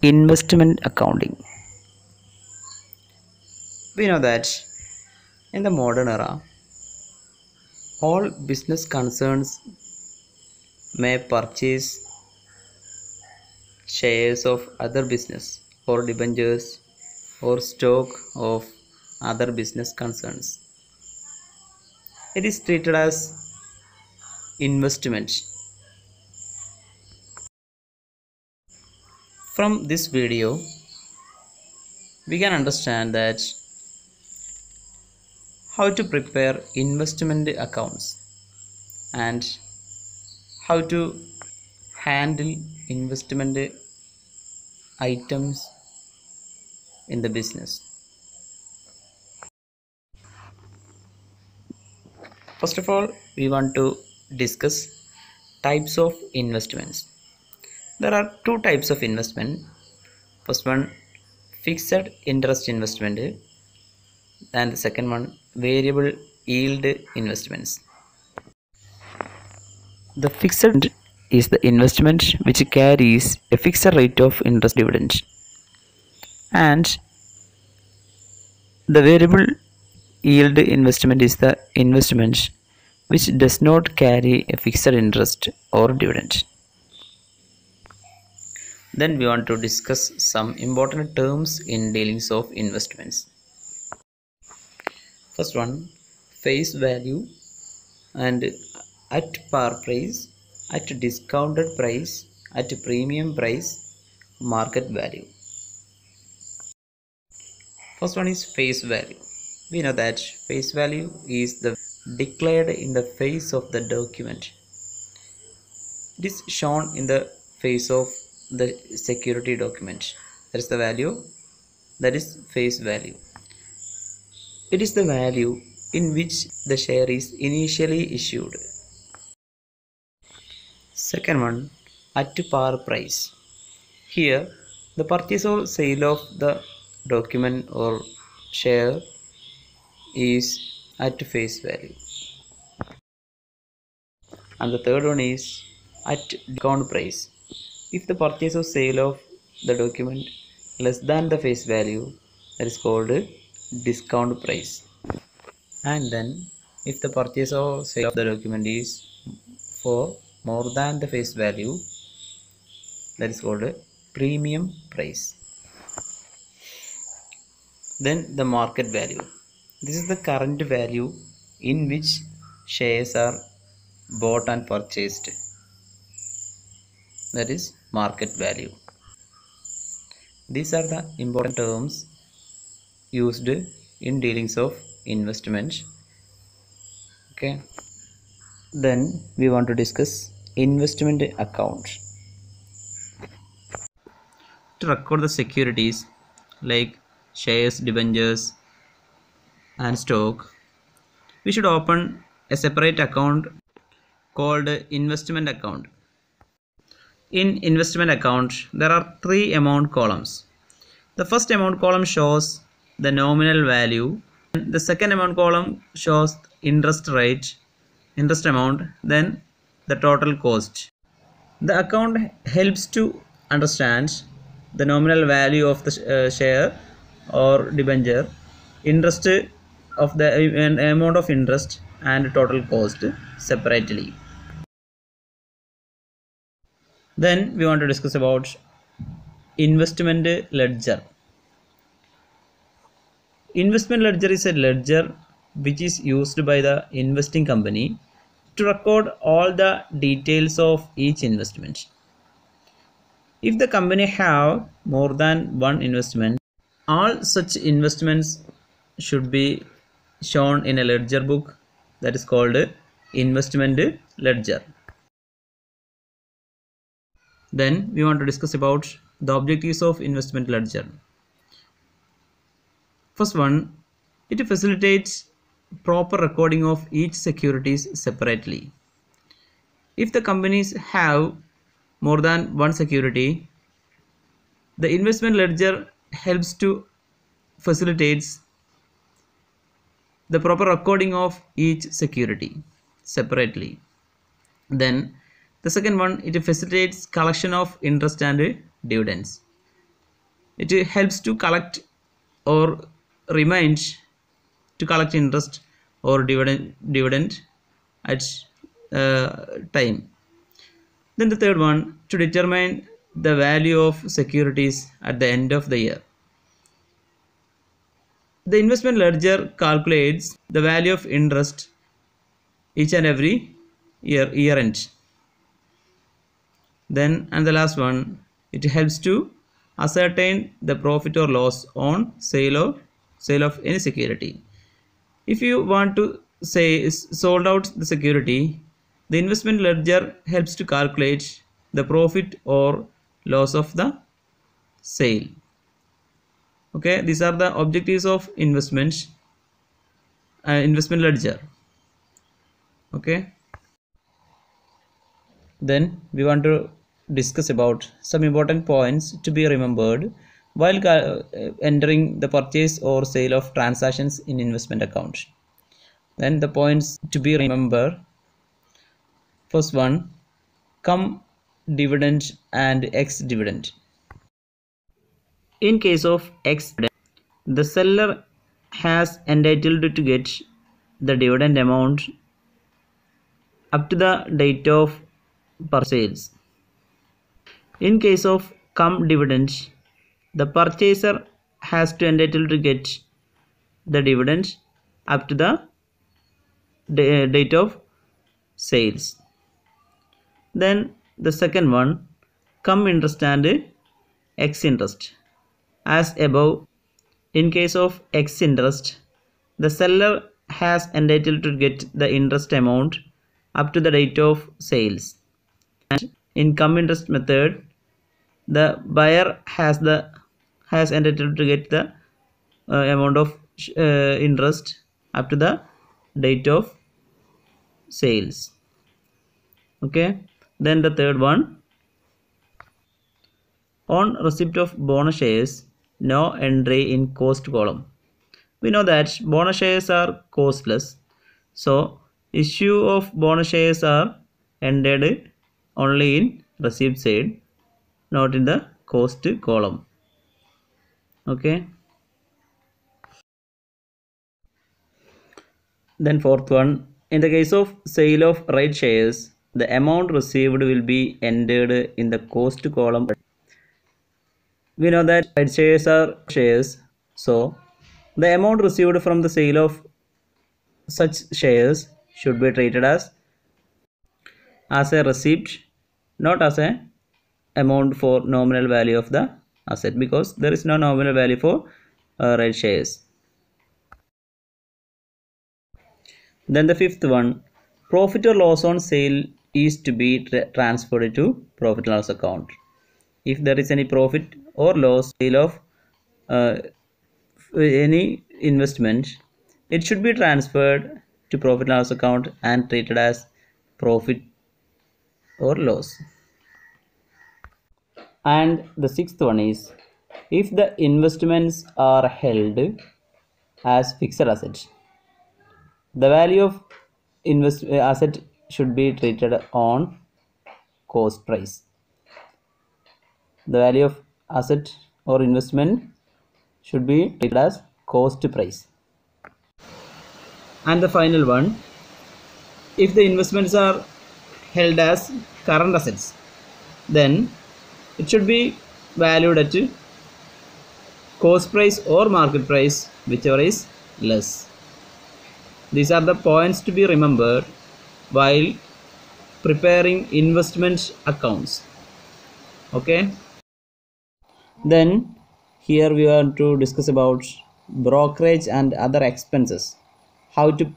investment accounting. We know that in the modern era, all business concerns may purchase shares of other business or debentures or stock of other business concerns. It is treated as investment. From this video, we can understand that how to prepare investment accounts and how to handle investment items in the business. First of all, we want to discuss types of investments. There are two types of investment. First one, fixed interest investment, and the second one, variable yield investments. The fixed is the investment which carries a fixed rate of interest dividend, and the variable yield investment is the investment which does not carry a fixed interest or dividend. Then we want to discuss some important terms in dealings of investments. First one, face value and at par price, at discounted price, at premium price, market value. First one is face value. We know that face value is the declared in the face of the document. It is shown in the face of the security document. That is the value, that is face value. It is the value in which the share is initially issued. Second one, at par price. Here, the purchase or sale of the document or share is at face value. And the third one is at discount price. If the purchase or sale of the document less than the face value, that is called discount price. And then if the purchase or sale of the document is for more than the face value, that is called premium price. Then the market value. This is the current value in which shares are bought and purchased. That is market value. These are the important terms used in dealings of investment. Okay. Then we want to discuss investment account. To record the securities like shares, debentures and stock, we should open a separate account called investment account. In investment account, there are three amount columns. The first amount column shows the nominal value. The second amount column shows interest rate, interest amount, then the total cost. The account helps to understand the nominal value of the share or debenture, interest of the amount of interest and total cost separately. Then we want to discuss about investment ledger. Investment ledger is a ledger which is used by the investing company to record all the details of each investment. If the company have more than one investment, all such investments should be shown in a ledger book, that is called investment ledger. Then we want to discuss about the objectives of investment ledger. First one, it facilitates proper recording of each securities separately. If the companies have more than one security, the investment ledger helps to facilitates the proper recording of each security separately. Then the second one, it facilitates collection of interest and dividends. It helps to collect or remains to collect interest or dividend at time. Then the third one, to determine the value of securities at the end of the year. The investment ledger calculates the value of interest each and every year end. Then, and the last one, it helps to ascertain the profit or loss on sale of any security. If you want to say sold out the security, the investment ledger helps to calculate the profit or loss of the sale. Okay, these are the objectives of investment ledger. Okay, then we want to discuss about some important points to be remembered while entering the purchase or sale of transactions in investment account. Then the points to be remembered: first one, cum dividend and ex dividend. In case of ex dividend, the seller has entitled to get the dividend amount up to the date of purchase. In case of cum dividend, the purchaser has to entitle to get the dividend up to the date of sales. Then the second one, cum interest and ex interest. As above, in case of ex interest, the seller has entitled to get the interest amount up to the date of sales. And in cum interest method, the buyer has entitled to get the amount of interest up to the date of sales. Okay, then the third one, on receipt of bonus shares, no entry in cost column. We know that bonus shares are costless, so issue of bonus shares are entered only in receipt side, not in the cost column. Okay, then fourth one, in the case of sale of right shares, the amount received will be entered in the cost column. We know that right shares are shares, so the amount received from the sale of such shares should be treated as a receipt, not as a amount for nominal value of the asset, because there is no nominal value for right shares. Then the fifth one, profit or loss on sale is to be transferred to profit and loss account. If there is any profit or loss sale of any investment, it should be transferred to profit and loss account and treated as profit or loss. And the sixth one is, if the investments are held as fixed assets, the value of asset should be treated on cost price. The value of asset or investment should be treated as cost price. And the final one, if the investments are held as current assets, then it should be valued at cost price or market price, whichever is less. These are the points to be remembered while preparing investment accounts. Okay, then here we want to discuss about brokerage and other expenses, how to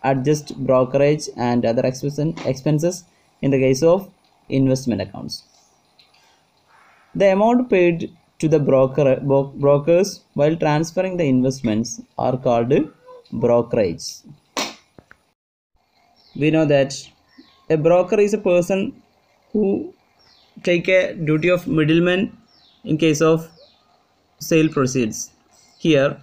adjust brokerage and other expenses in the case of investment accounts. The amount paid to the brokers while transferring the investments are called brokerage. We know that a broker is a person who take a duty of middleman in case of sale proceeds. Here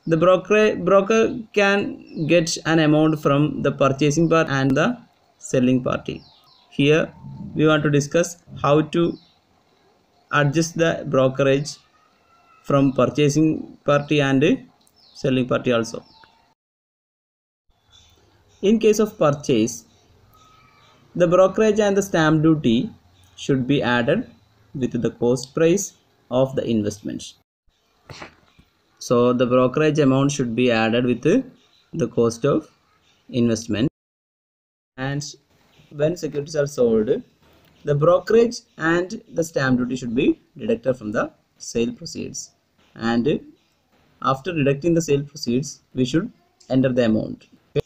the broker can get an amount from the purchasing part and the selling party. Here we want to discuss how to adjust the brokerage from purchasing party and selling party also. In case of purchase, the brokerage and the stamp duty should be added with the cost price of the investment. So the brokerage amount should be added with the cost of investment. And when securities are sold, the brokerage and the stamp duty should be deducted from the sale proceeds. And after deducting the sale proceeds, we should enter the amount. Okay.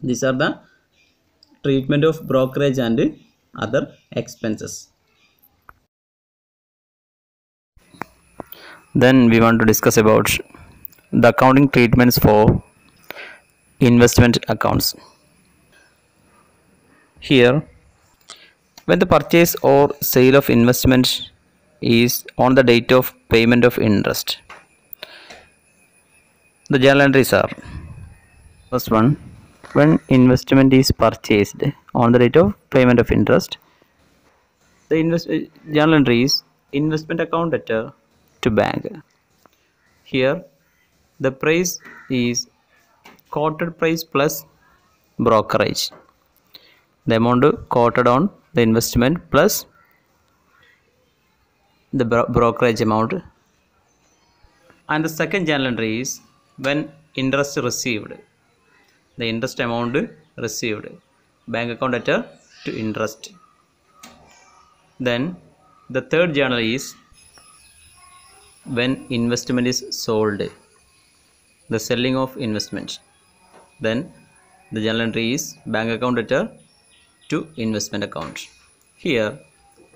These are the treatment of brokerage and other expenses. Then we want to discuss about the accounting treatments for investment accounts. Here, when the purchase or sale of investment is on the date of payment of interest, the journal entries are: first one, when investment is purchased on the date of payment of interest, the journal entry is investment account letter to bank. Here, the price is quoted price plus brokerage. The amount quoted on the investment plus the brokerage amount. And the second journal entry is when interest received. The interest amount received. Bank account letter to interest. Then the third journal is when investment is sold. The selling of investment. Then the journal entry is bank account letter to investment account. Here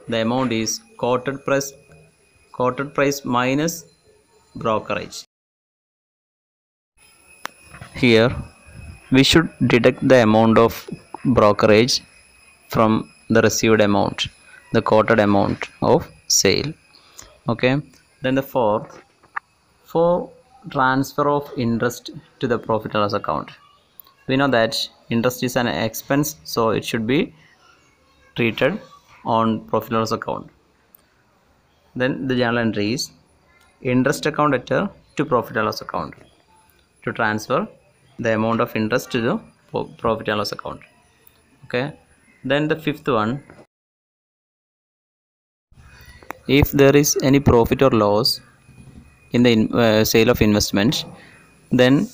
the amount is quoted price minus brokerage. Here we should deduct the amount of brokerage from the received amount, the quoted amount of sale. Okay. Then the fourth, for transfer of interest to the profit and loss account. We know that interest is an expense, so it should be treated on profit and loss account. Then the journal entry is interest account letter to profit and loss account to transfer the amount of interest to the profit and loss account. Okay. Then the fifth one, if there is any profit or loss in the sale of investment, then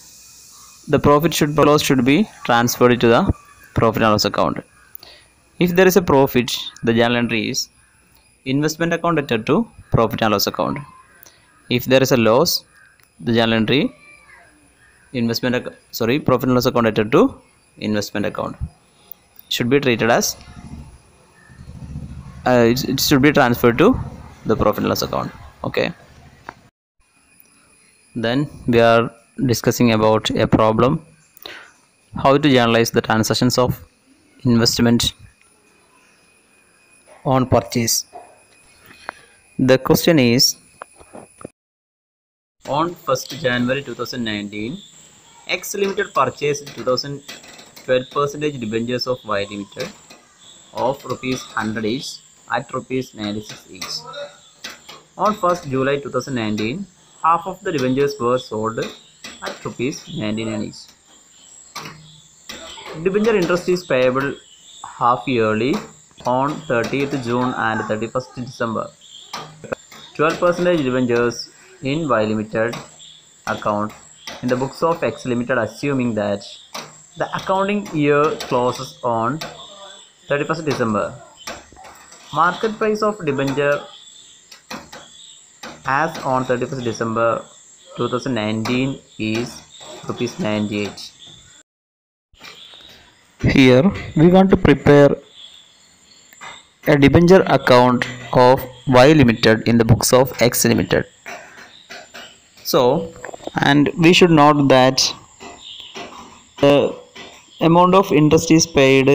the profit or loss should be transferred to the profit and loss account. If there is a profit, the journal entry is investment account letter to profit and loss account. If there is a loss, the journal entry profit and loss account letter to investment account should be treated as it should be transferred to the profit and loss account. Okay. Then we are discussing about a problem, how to journalize the transactions of investment on purchase. The question is, on 1st January 2019, X Limited purchased 2012% debentures of Y Limited of ₹100 each at ₹96 each. On 1st July 2019, half of the debentures were sold at ₹99 each. Debenture interest is payable half yearly on 30th June and 31st December. 12% debentures in Y Limited account in the books of X Limited, assuming that the accounting year closes on 31st December. Market price of debenture as on 31st December 2019 is ₹98. Here we want to prepare a debenture account of Y Limited in the books of X Limited. So, and we should note that the amount of interest is paid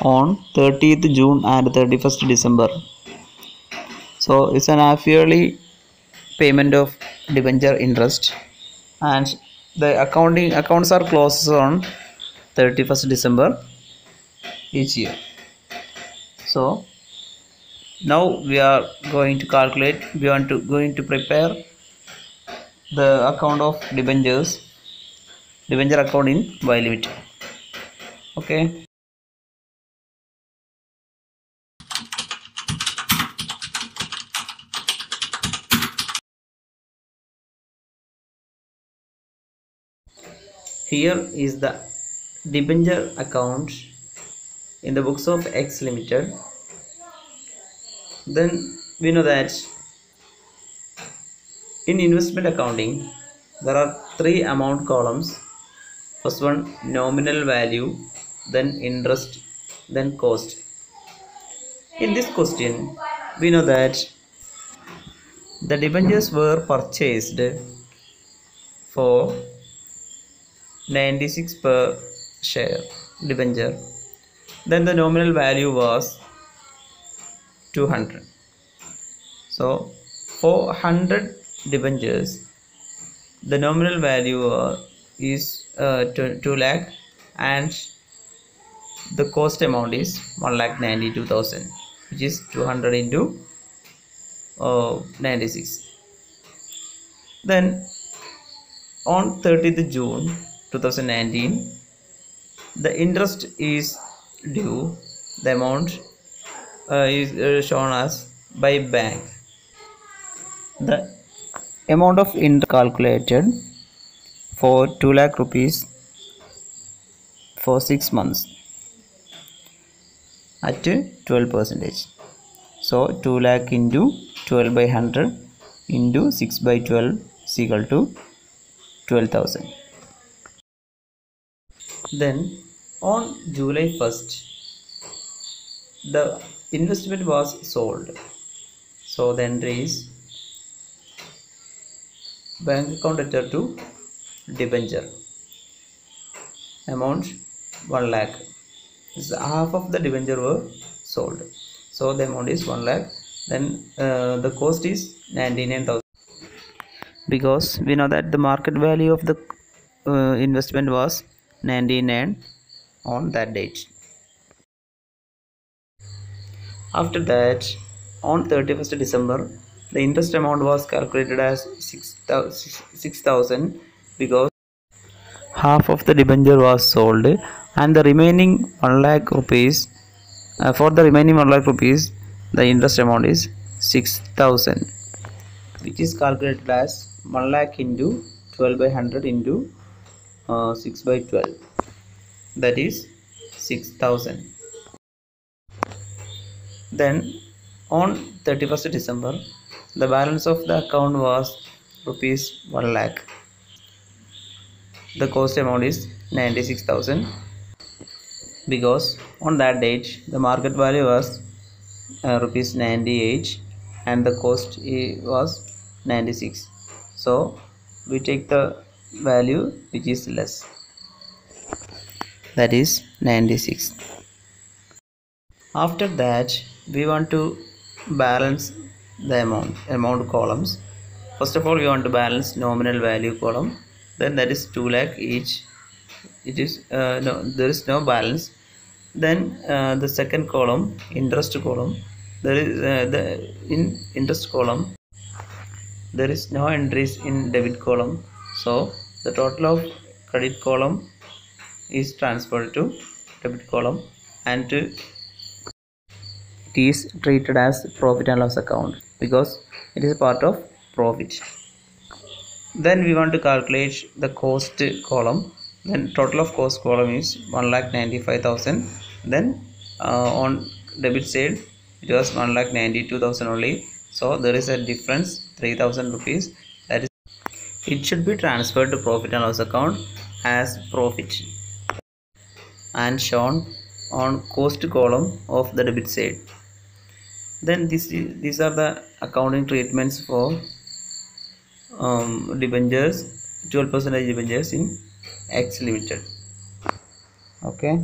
on 30th June and 31st December. So it's an half yearly payment of debenture interest, and the accounts are closed on 31st December each year. So Now we are going to calculate. We want to going to prepare the account of debenture account in Y Limited. Okay. Here is the debenture account in the books of X Limited. Then we know that in investment accounting there are three amount columns. First one, nominal value, then interest, then cost. In this question we know that the debentures were purchased for 96 per share debenture. Then the nominal value was 200. So for 100 debentures the nominal value is 2 lakh and the cost amount is 1,92,000, which is 200 into 96. Then on 30th June 2019 the interest is due. The amount is shown as by bank. The amount of interest calculated for 2 lakh rupees for 6 months at 12%. So 2 lakh into 12 by 100 into 6 by 12 is equal to 12,000. Then on July 1st the investment was sold. So the entry is bank account letter to debenture, amount 1 lakh. Half of the debenture were sold, so the amount is 1 lakh. Then the cost is 99,000, because we know that the market value of the investment was 99 on that date. After that, on 31st December the interest amount was calculated as 6,000 because half of the debenture was sold and the remaining 1 lakh rupees, for the remaining 1 lakh rupees the interest amount is 6,000, which is calculated as 1 lakh into 12 by 100 into 6 by 12, that is 6,000. Then on 31st December the balance of the account was rupees 1 lakh. The cost amount is 96,000 because on that date the market value was rupees 98 and the cost was 96. So we take the value which is less, that is 96. After that we want to balance the amount columns. First of all we want to balance nominal value column, then that is 2 lakh each. It is no, there is no balance. Then the second column, interest column, there is in interest column there is no entries in debit column, so the total of credit column is transferred to debit column and it is treated as profit and loss account because it is a part of profit. Then we want to calculate the cost column. Then total of cost column is 1,95,000. Then on debit side it was 1,92,000 only, so there is a difference 3,000 rupees, that is it should be transferred to profit and loss account as profit and shown on cost column of the debit side. Then these are the accounting treatments for debentures, 12% debentures in X Limited. Okay.